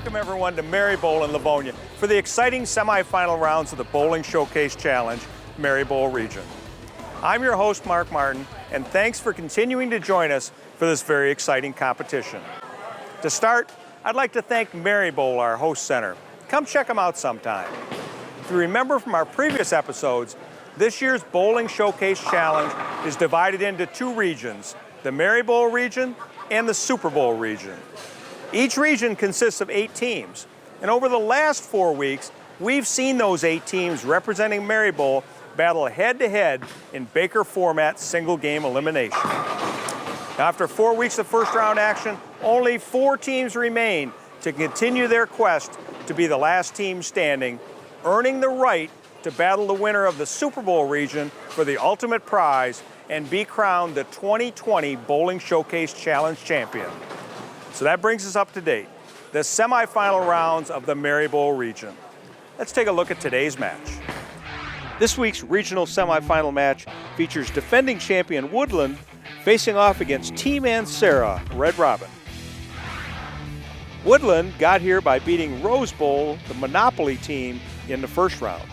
welcome everyone to Merri Bowl in Livonia for the exciting semifinal rounds of the Bowling Showcase Challenge, Merri Bowl Region. I'm your host, Mark Martin, and thanks for continuing to join us for this very exciting competition. To start, I'd like to thank Merri Bowl, our host center. Come check them out sometime. If you remember from our previous episodes, this year's Bowling Showcase Challenge is divided into two regions, the Merri Bowl region and the Super Bowl region. Each region consists of 8 teams, and over the last 4 weeks, we've seen those 8 teams representing Merri Bowl battle head-to-head in Baker format single-game elimination. After 4 weeks of first-round action, only 4 teams remain to continue their quest to be the last team standing, earning the right to battle the winner of the Super Bowl region for the ultimate prize and be crowned the 2020 Bowling Showcase Challenge champion. So that brings us up to date, the semifinal rounds of the Merri Bowl region. Let's take a look at today's match. This week's regional semifinal match features defending champion Woodland facing off against Team Ansara, Red Robin. Woodland got here by beating Rose Bowl, the Monopoly team, in the first round.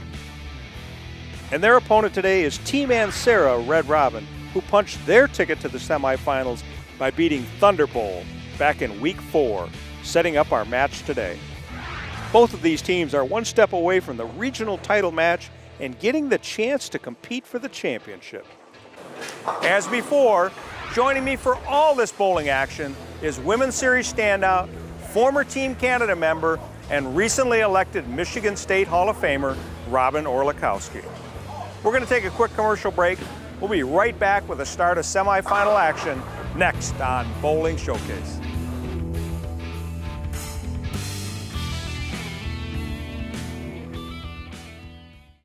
And their opponent today is Team Ansara, Red Robin, who punched their ticket to the semifinals by beating Thunder Bowl back in week 4, setting up our match today. Both of these teams are one step away from the regional title match and getting the chance to compete for the championship. As before, joining me for all this bowling action is Women's Series standout, former Team Canada member, and recently elected Michigan State Hall of Famer, Robin Orlikowski. We're going to take a quick commercial break. We'll be right back with the start of semifinal action next on Bowling Showcase.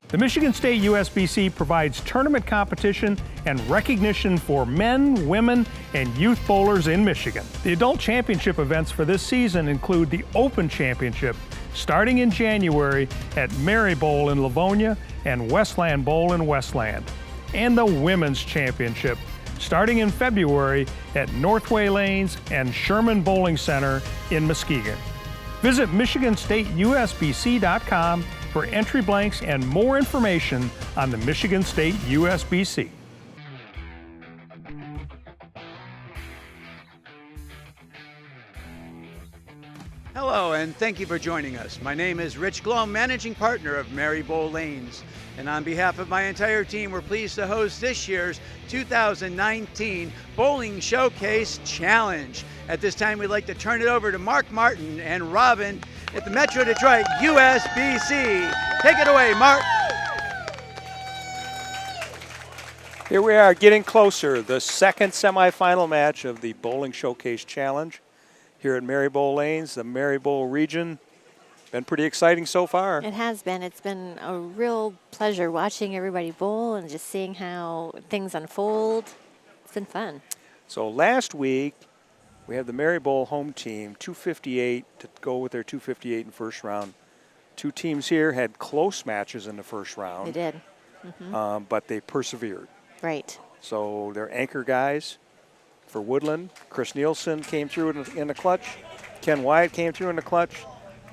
The Michigan State USBC provides tournament competition and recognition for men, women, and youth bowlers in Michigan. The adult championship events for this season include the Open Championship, starting in January at Merri Bowl in Livonia and Westland Bowl in Westland, and the Women's Championship, starting in February at Northway Lanes and Sherman Bowling Center in Muskegon. Visit MichiganStateUSBC.com for entry blanks and more information on the Michigan State USBC. Hello, and thank you for joining us. My name is Rich Glom, Managing Partner of Merri Bowl Lanes. And on behalf of my entire team, we're pleased to host this year's 2019 Bowling Showcase Challenge. At this time, we'd like to turn it over to Mark Martin and Robin at the Metro Detroit USBC. Take it away, Mark. Here we are getting closer, the second semifinal match of the Bowling Showcase Challenge here at Merri Bowl Lanes, the Merri Bowl region. Been pretty exciting so far. It has been. It's been a real pleasure watching everybody bowl and just seeing how things unfold. It's been fun. So last week, we had the Merri Bowl home team, 258 to go with their 258 in first round. 2 teams here had close matches in the first round. They did. But they persevered. Right. So their anchor guys for Woodland, Chris Nielsen came through in the clutch. Ken Wyatt came through in the clutch.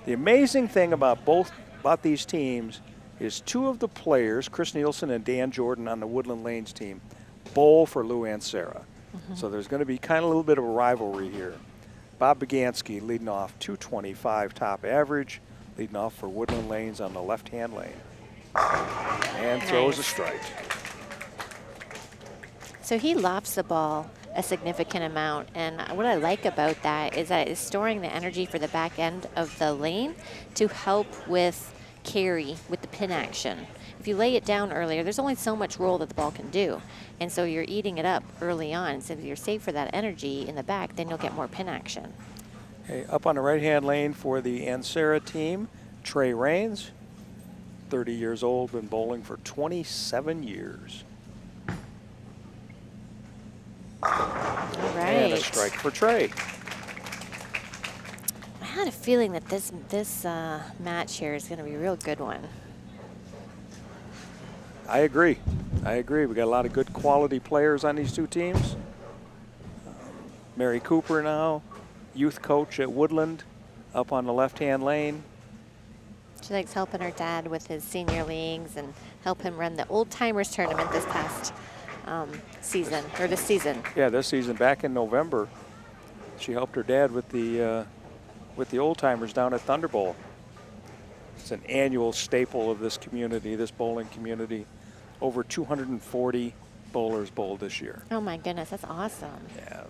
The amazing thing about these teams is 2 of the players, Chris Nielsen and Dan Jordan on the Woodland Lanes team, bowl for Lou Ansara. So there's going to be kind of a little bit of a rivalry here. Bob Bagansky leading off 225 top average, leading off for Woodland Lanes on the left-hand lane. And throws a strike. So he lofts the ball a significant amount, and what I like about that is that it's storing the energy for the back end of the lane to help with carry with the pin action. If you lay it down earlier, there's only so much roll that the ball can do, and so you're eating it up early on. So if you're saved for that energy in the back, then you'll get more pin action. Okay, up on the right-hand lane for the Ansara team, Trey Raines, 30 years old, been bowling for 27 years. All right. And a strike for Trey. I had a feeling that this match here is going to be a real good one. I agree. We got a lot of good quality players on these 2 teams. Mary Cooper now, youth coach at Woodland. up on the left-hand lane. She likes helping her dad with his senior leagues and help him run the old timers tournament this past season, or this season. Yeah, this season, back in November, she helped her dad with the old timers down at Thunderbowl. It's an annual staple of this community, this bowling community. Over 240 bowlers bowled this year. Oh my goodness, that's awesome. Yeah.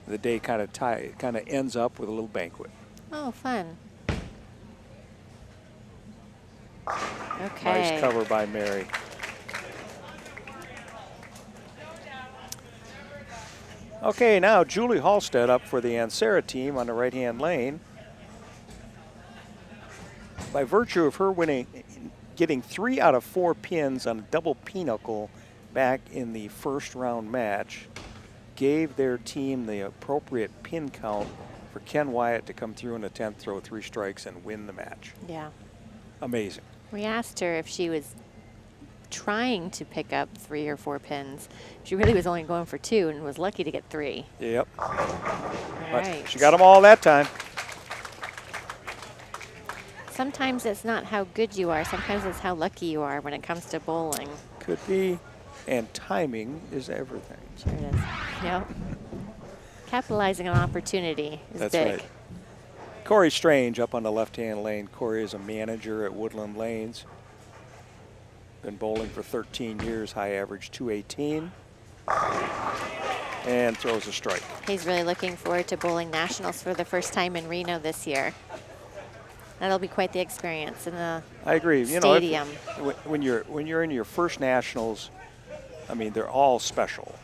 The day kind of ends up with a little banquet. Oh, fun. Okay. Nice cover by Merri. Okay, now Julie Halstead up for the Ansara team on the right-hand lane. By virtue of her getting 3 out of 4 pins on a double pinnacle back in the first round match, gave their team the appropriate pin count for Ken Wyatt to come through in the 10th, throw 3 strikes, and win the match. Yeah. Amazing. We asked her if she was trying to pick up 3 or 4 pins. She really was only going for 2 and was lucky to get 3. Yep. All But right. she got them all that time. Sometimes it's not how good you are. Sometimes it's how lucky you are when it comes to bowling. Could be. And timing is everything. Sure it is. Yep. Capitalizing on opportunity is That's big. right. Corey Strange up on the left-hand lane. Corey is a manager at Woodland Lanes. Been bowling for 13 years, high average 218. And throws a strike. He's really looking forward to bowling nationals for the first time in Reno this year. That'll be quite the experience in the I agree. stadium. You know, when you're in your first nationals, I mean, they're all special.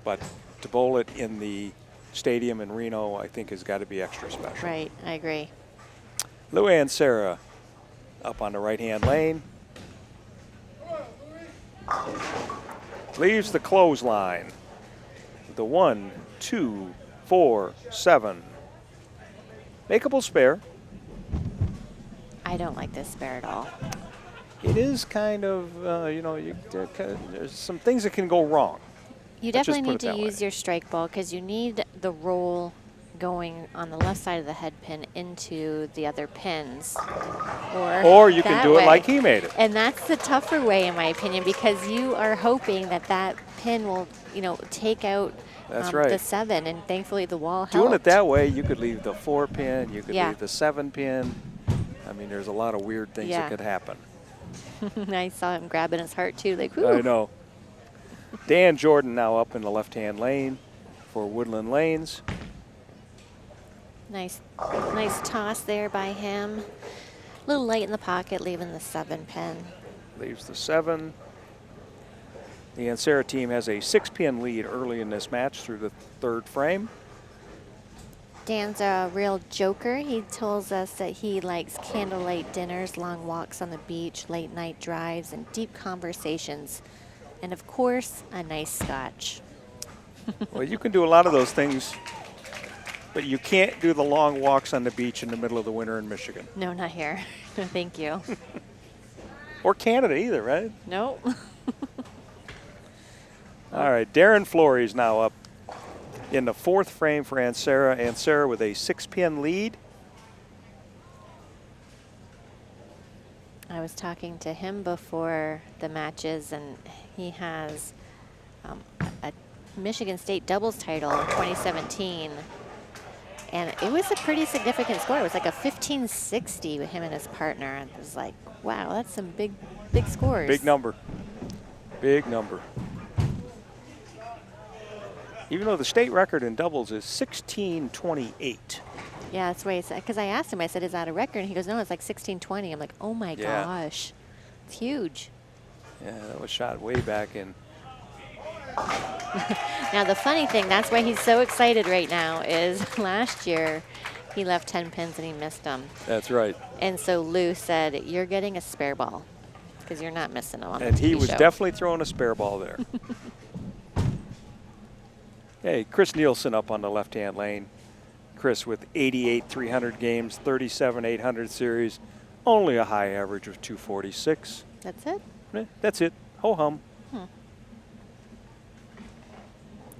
But to bowl it in the stadium in Reno, I think has got to be extra special. Right, I agree. Lou Ansara up on the right-hand lane. Leaves the clothesline. The 1, 2, 4, 7. Makeable spare. I don't like this spare at all. It is kind of, there's some things that can go wrong. You Let's just definitely put need it to that way. use your strike ball because you need the roll going on the left side of the head pin into the other pins. Or you can that do it way. like he made it. And that's the tougher way, in my opinion, because you are hoping that that pin will, take out That's right. the 7, and thankfully the wall helped. Doing it that way, you could leave the 4 pin, you could Yeah. leave the 7 pin. I mean, there's a lot of weird things Yeah. that could happen. I saw him grabbing his heart too, like, whoo. I know. Dan Jordan now up in the left-hand lane for Woodland Lanes. Nice toss there by him. A little light in the pocket, leaving the 7 pin. Leaves the 7. The Ansara team has a 6-pin lead early in this match through the 3rd frame. Dan's a real joker. He tells us that he likes candlelight dinners, long walks on the beach, late night drives, and deep conversations. And of course, a nice scotch. Well, you can do a lot of those things, but you can't do the long walks on the beach in the middle of the winter in Michigan. No, not here. Thank you. Or Canada either, right? Nope. All right, Darren Flory's now up in the 4th frame for Ansara. Ansara with a 6-pin lead. I was talking to him before the matches, and he has a Michigan State doubles title in 2017. And it was a pretty significant score. It was like a 1560 with him and his partner. And it was like, wow, that's some big scores. Big number. Big number. Even though the state record in doubles is 1628. Yeah, that's what he said. Because I asked him, I said, is that a record? And he goes, no, it's like 1620. I'm like, oh my Yeah. gosh. It's huge. Yeah, that was shot way back in. Now, the funny thing, that's why he's so excited right now, is last year he left 10 pins and he missed them. That's right. And so Lou said, you're getting a spare ball because you're not missing them on And the he TV was show. definitely throwing a spare ball there. Hey, Chris Nielsen up on the left-hand lane. Chris with 88 300 games, 37 800 series, only a high average of 246. That's it? That's it. Ho hum.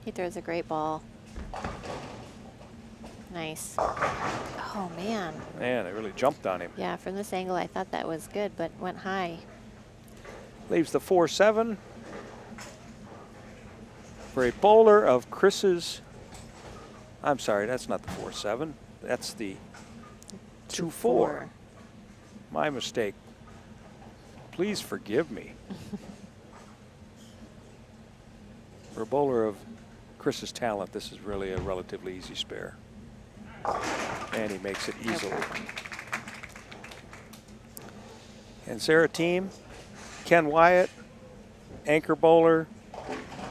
He throws a great ball. Nice. Oh, man. Man, it really jumped on him. Yeah, from this angle, I thought that was good, but went high. Leaves the 4-7 for a bowler of Chris's. I'm sorry, that's not the 4-7. That's the 2-4. My mistake. Please forgive me. For a bowler of Chris's talent, this is really a relatively easy spare. And he makes it easily. Ansara team, Ken Wyatt, anchor bowler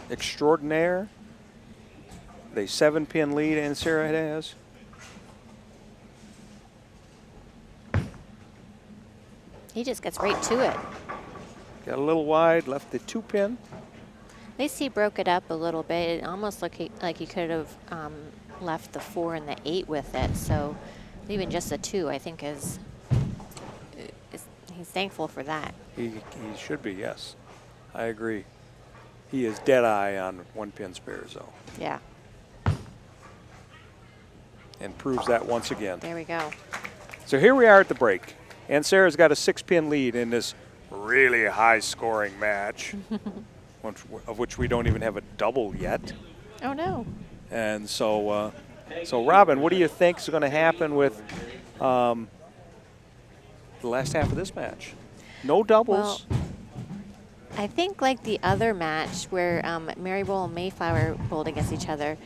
extraordinaire. The 7-pin lead Ansara has. He just gets right to it. Got a little wide, left the 2-pin. At least he broke it up a little bit. It almost looked like he could have left the 4 and the 8 with it. So even just the 2, I think, is he's thankful for that. He should be, yes. I agree. He is dead eye on 1-pin spares, though. Yeah. And proves that once again. There we go. So here we are at the break. Ansara's got a 6-pin lead in this really high-scoring match, of which we don't even have a double yet. Oh, no. And so, so Robin, what do you think is going to happen with the last half of this match? No doubles. Well, I think like the other match where Merri Bowl and Mayflower bowled against each other,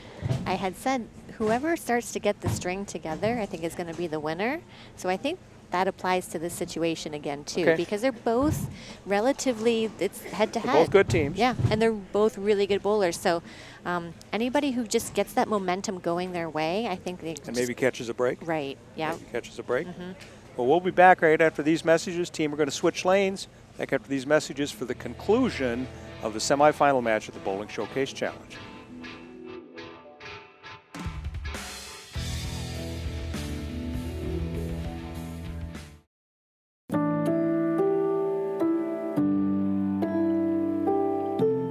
I had said whoever starts to get the string together, I think is going to be the winner. So I think that applies to this situation again too, because they're both relatively, it's head-to-head. They're both good teams. Yeah, and they're both really good bowlers. So anybody who just gets that momentum going their way, I think they and maybe catches a break. Right. Yeah. Maybe catches a break. Well, we'll be back right after these messages. Team, we're going to switch lanes. Back after these messages for the conclusion of the semifinal match at the Bowling Showcase Challenge.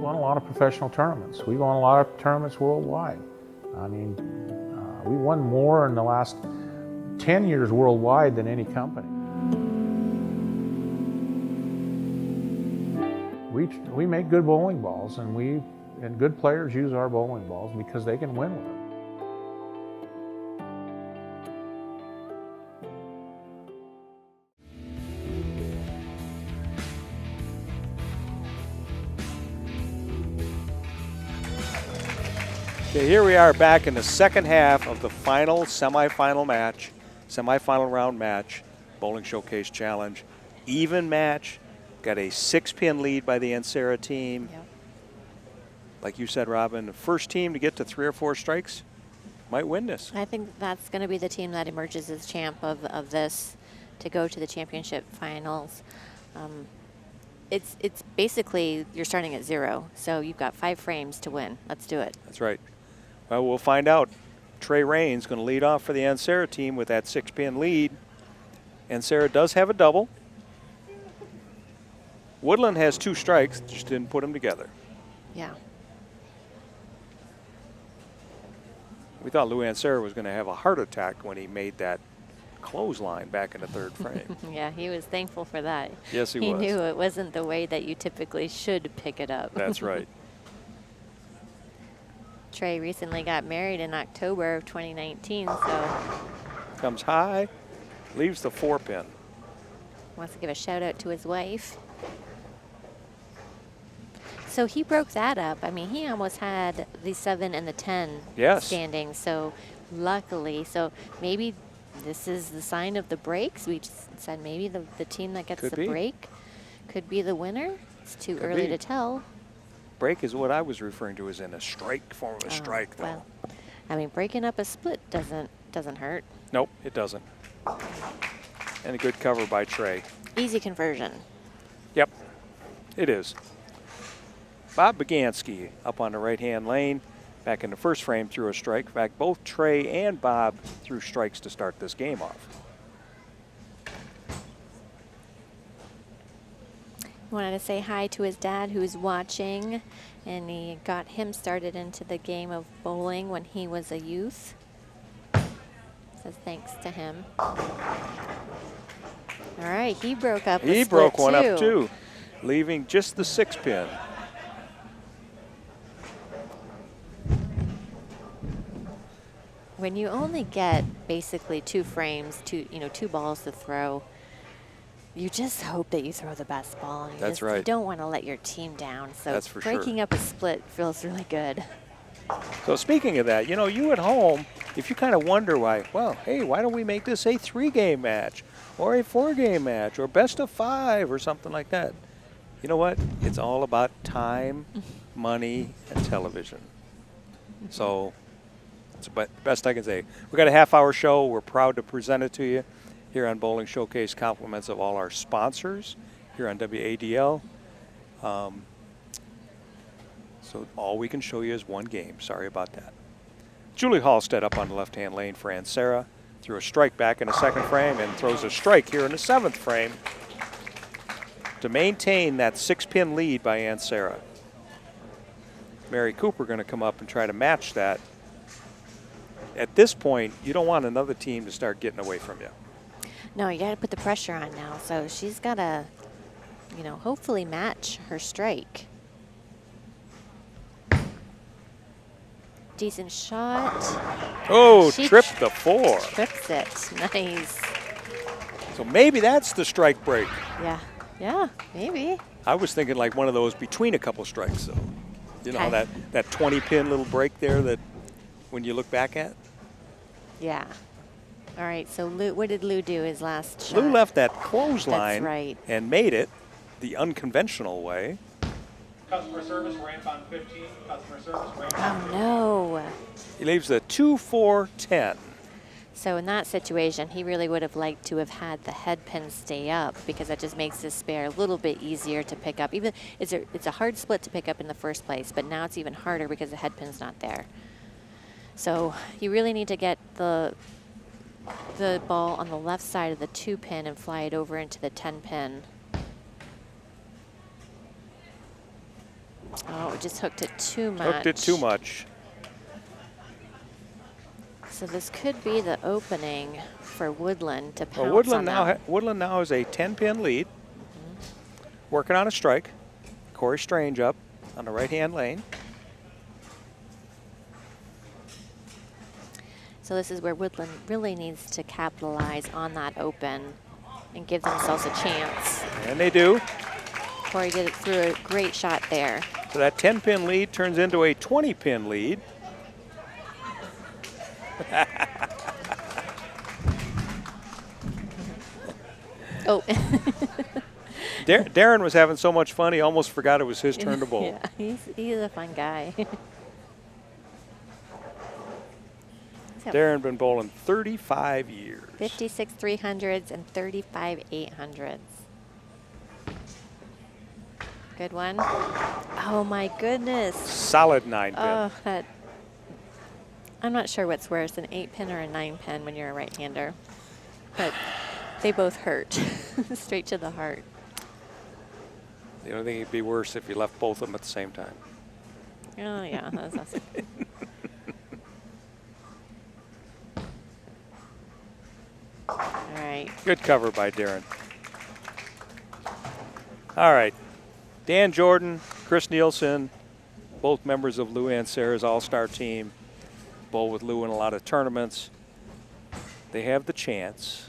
Won a lot of professional tournaments. We won a lot of tournaments worldwide. I mean, we won more in the last 10 years worldwide than any company. We make good bowling balls, and good players use our bowling balls because they can win with them. Okay, here we are back in the second half of the final semifinal round match, Bowling Showcase Challenge. Even match. Got a 6-pin lead by the Ansara team. Yep. Like you said, Robin, the first team to get to 3 or 4 strikes might win this. I think that's going to be the team that emerges as champ of this to go to the championship finals. It's basically you're starting at 0, so you've got 5 frames to win. Let's do it. That's right. Well, we'll find out. Trey Rain's going to lead off for the Ansara team with that 6-pin lead. Ansara does have a double. Woodland has 2 strikes, just didn't put them together. Yeah. We thought Lou Ansara was going to have a heart attack when he made that clothesline back in the 3rd frame. Yeah, he was thankful for that. Yes, he was. He knew it wasn't the way that you typically should pick it up. That's right. Trey recently got married in October of 2019, so. Comes high, leaves the 4-pin. Wants to give a shout out to his wife. So he broke that up. I mean, he almost had the 7 and the 10 standing. So luckily, so maybe this is the sign of the breaks. We just said maybe the team that gets the break could be the winner. It's too early to tell. Break is what I was referring to as in a strike form of a strike, though. Well, I mean, breaking up a split doesn't hurt. Nope, it doesn't. And a good cover by Trey. Easy conversion. Yep, it is. Bob Bagansky up on the right-hand lane. Back in the first frame threw a strike. In fact, both Trey and Bob threw strikes to start this game off. Wanted to say hi to his dad who's watching, and he got him started into the game of bowling when he was a youth. Says thanks to him. All right, he broke up. He broke one up too, leaving just the 6-pin. When you only get basically 2 frames, two balls to throw, you just hope that you throw the best ball. And That's right. You don't want to let your team down. So That's for breaking sure. up a split feels really good. So speaking of that, you at home, if you kind of wonder why, well, hey, why don't we make this a 3-game match or a 4-game match or best of 5 or something like that? You know what? It's all about time, money, and television. So it's the best I can say. We've got a half-hour show. We're proud to present it to you here on Bowling Showcase, compliments of all our sponsors here on WADL. So all we can show you is one game. Sorry about that. Julie Halstead up on the left-hand lane for Ansara. Threw a strike back in the 2nd frame and throws a strike here in the 7th frame to maintain that 6-pin lead by Ansara. Merri Cooper going to come up and try to match that. At this point, you don't want another team to start getting away from you. No, you got to put the pressure on now. So she's got to, hopefully match her strike. Decent shot. Oh, She tripped the 4. Trips it. Nice. So maybe that's the strike break. Yeah, maybe. I was thinking like one of those between a couple strikes, though. You know, Okay. that 20-pin little break there that when you look back at. Yeah. All right, so Lou, what did Lou do his last shot? Lou left that clothesline That's right. and made it the unconventional way. Customer service ramp on 15. Customer service ramp Oh, on no. He leaves the 2-4-10. So in that situation, he really would have liked to have had the head pin stay up because that just makes this spare a little bit easier to pick up. Even it's a hard split to pick up in the first place, but now it's even harder because the head pin's not there. So you really need to get the ball on the left side of the 2-pin and fly it over into the 10-pin. Oh, it just hooked it too much. Hooked it too much. So this could be the opening for Woodland to pounce Well, Woodland on them. Woodland now has a 10-pin lead. Working on a strike. Corey Strange up on the right-hand lane. So this is where Woodland really needs to capitalize on that open and give themselves a chance. And they do. Corey did it through a great shot there. So that 10-pin lead turns into a 20-pin lead. Oh. Darren was having so much fun, he almost forgot it was his turn to bowl. Yeah, he's a fun guy. Darren been bowling 35 years. 56 300s and 35 800s. Good one. Oh my goodness. Solid 9-pin. Oh, I'm not sure what's worse, an 8-pin or a 9-pin when you're a right-hander, but they both hurt straight to the heart. The only thing it'd be worse if you left both of them at the same time. Oh yeah, that's awesome. All right. Good cover by Darren. All right. Dan Jordan, Chris Nielsen, both members of Lou Ansara's all-star team, bowl with Lou in a lot of tournaments. They have the chance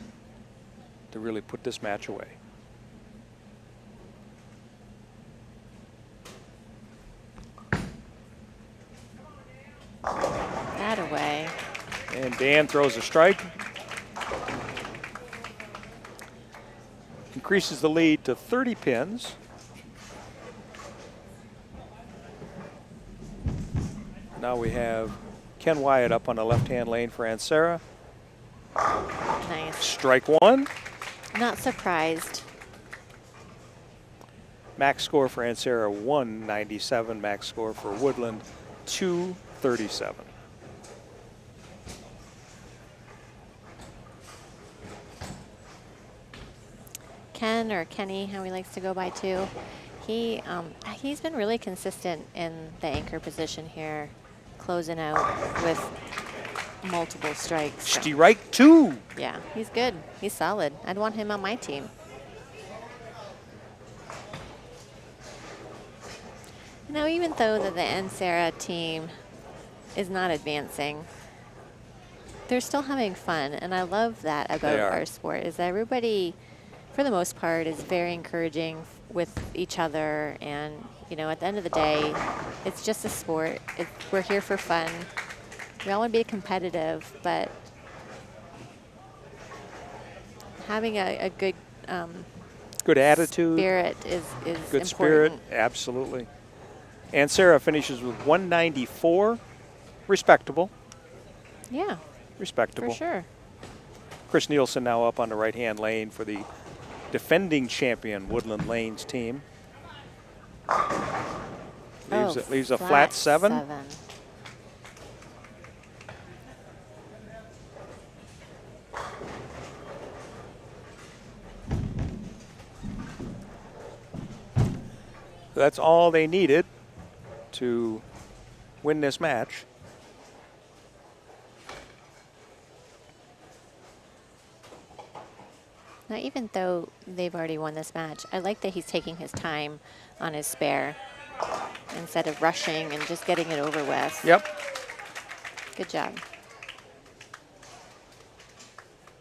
to really put this match away. That away. And Dan throws a strike. Increases the lead to 30 pins. Now we have Ken Wyatt up on the left-hand lane for Ansara. Nice. Strike 1. Not surprised. Max score for Ansara 197. Max score for Woodland 237. Ken, or Kenny, how he likes to go by too, he's been really consistent in the anchor position here, closing out with multiple strikes. So, Strike 2. yeah, he's good. He's solid. I'd want him on my team. Now, even though that the Ansara team is not advancing, they're still having fun, and I love that about our sport, is that everybody, for the most part, is very encouraging with each other, and, you know, at the end of the day, it's just a sport. We're here for fun. We all want to be competitive, but having a good Good attitude. spirit is Good important. spirit, absolutely. Ansara finishes with 194. Respectable. Yeah, Respectable. for sure. Chris Nielsen now up on the right-hand lane for the defending champion Woodland Lanes team. Leaves a flat 7. That's all they needed to win this match. Now, even though they've already won this match, I like that he's taking his time on his spare instead of rushing and just getting it over with. Yep. Good job.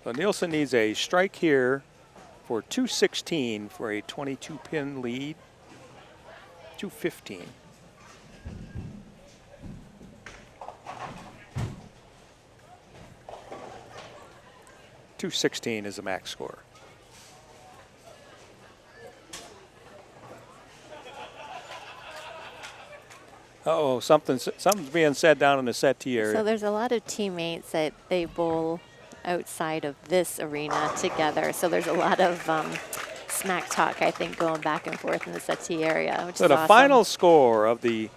So Nielsen needs a strike here for 216 for a 22-pin lead. 215. .216 is the max score. Uh-oh, something's being said down in the settee area. So there's a lot of teammates that they bowl outside of this arena together. So there's a lot of smack talk, I think, going back and forth in the settee area, which So is the awesome. final score of the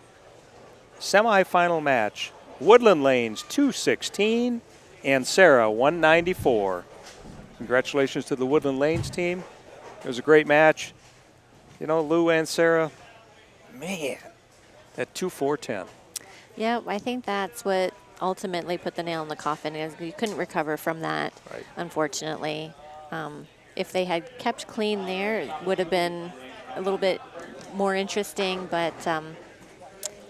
semifinal match, Woodland Lanes 216, Ansara 194. Congratulations to the Woodland Lanes team. It was a great match. You know, Lou Ansara, man, that 2-4-10. Yeah, I think that's what ultimately put the nail in the coffin. Is you couldn't recover from that, Right. unfortunately. If they had kept clean there, it would have been a little bit more interesting, but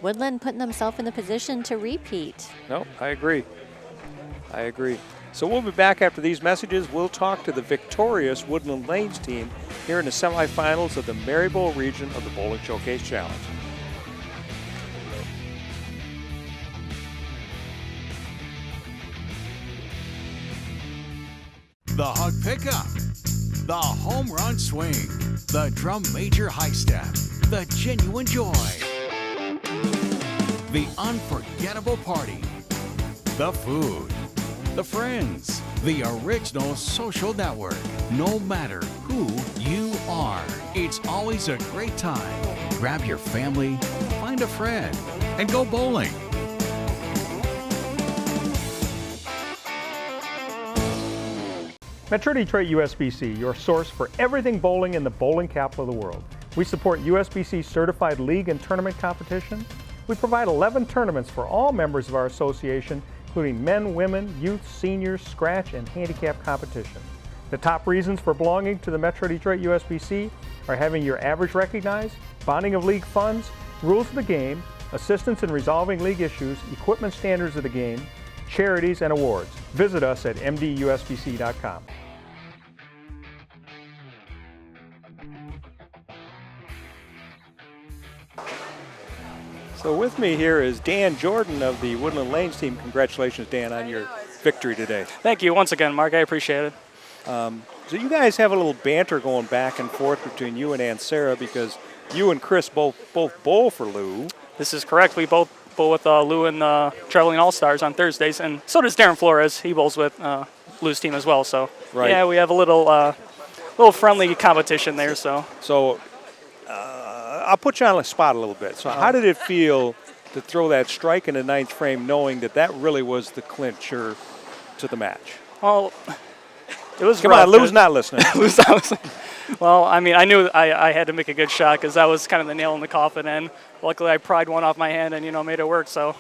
Woodland putting themselves in the position to repeat. No, I agree. I agree. So we'll be back after these messages. We'll talk to the victorious Woodland Lanes team here in the semifinals of the Merri Bowl region of the Bowling Showcase Challenge. The hug pickup, the home run swing, the drum major high step, the genuine joy, the unforgettable party, the food, the friends, the original social network. No matter who you are, it's always a great time. Grab your family, find a friend, and go bowling. Metro Detroit USBC, your source for everything bowling in the bowling capital of the world. We support USBC certified league and tournament competition. We provide 11 tournaments for all members of our association, including men, women, youth, seniors, scratch, and handicap competition. The top reasons for belonging to the Metro Detroit USBC are having your average recognized, bonding of league funds, rules of the game, assistance in resolving league issues, equipment standards of the game, charities, and awards. Visit us at mdusbc.com. So with me here is Dan Jordan of the Woodland Lanes team. Congratulations, Dan, on your victory today. Thank you once again, Mark. I appreciate it. So you guys have a little banter going back and forth between you and Ansara because you and Chris both bowl for Lou. This is correct. We both bowl with Lou and Traveling All-Stars on Thursdays, and so does Darren Flores. He bowls with Lou's team as well. So Right. yeah, we have a little friendly competition there. So I'll put you on the spot a little bit. So how did it feel to throw that strike in the ninth frame knowing that that really was the clincher to the match? well, it was Come rough, on, Lou's 'cause- not listening. Lou's not listening. Well, I mean, I knew I had to make a good shot because that was kind of the nail in the coffin, and luckily I pried one off my hand and made it work. So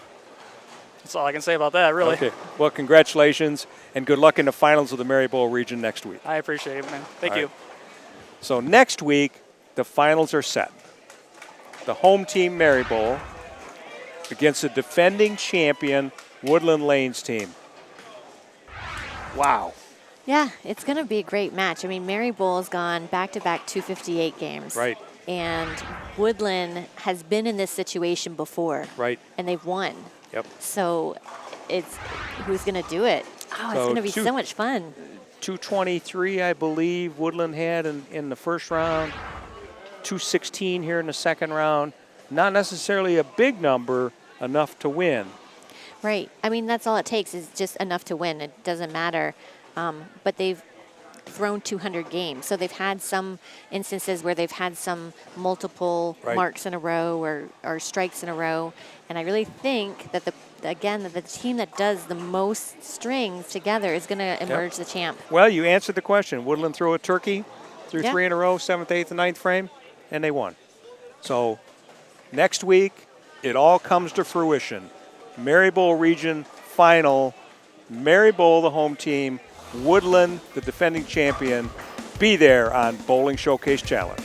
That's all I can say about that, really. Okay. Well, congratulations, and good luck in the finals of the Merri Bowl region next week. I appreciate it, man. Thank All you. right. So next week, the finals are set. The home team Merri Bowl against the defending champion Woodland Lanes team. Wow. Yeah, it's going to be a great match. I mean, Merri Bowl's gone back-to-back 258 games. Right. And Woodland has been in this situation before. Right. And they've won. Yep. So it's who's going to do it? Oh, it's So going to be so much fun. 223, I believe, Woodland had in the first round. 216 here in the second round. Not necessarily a big number, enough to win. Right. I mean, that's all it takes is just enough to win. It doesn't matter. But they've thrown 200 games. So they've had some instances where they've had some multiple marks in a row or strikes in a row. And I really think that the team that does the most strings together is going to emerge the champ. Well, you answered the question. Woodland threw a turkey, threw Yeah. 3 in a row, 7th, 8th, and 9th frame, and they won. So next week, it all comes to fruition. Merri Bowl region final, Merri Bowl, the home team, Woodland, the defending champion. Be there on Bowling Showcase Challenge.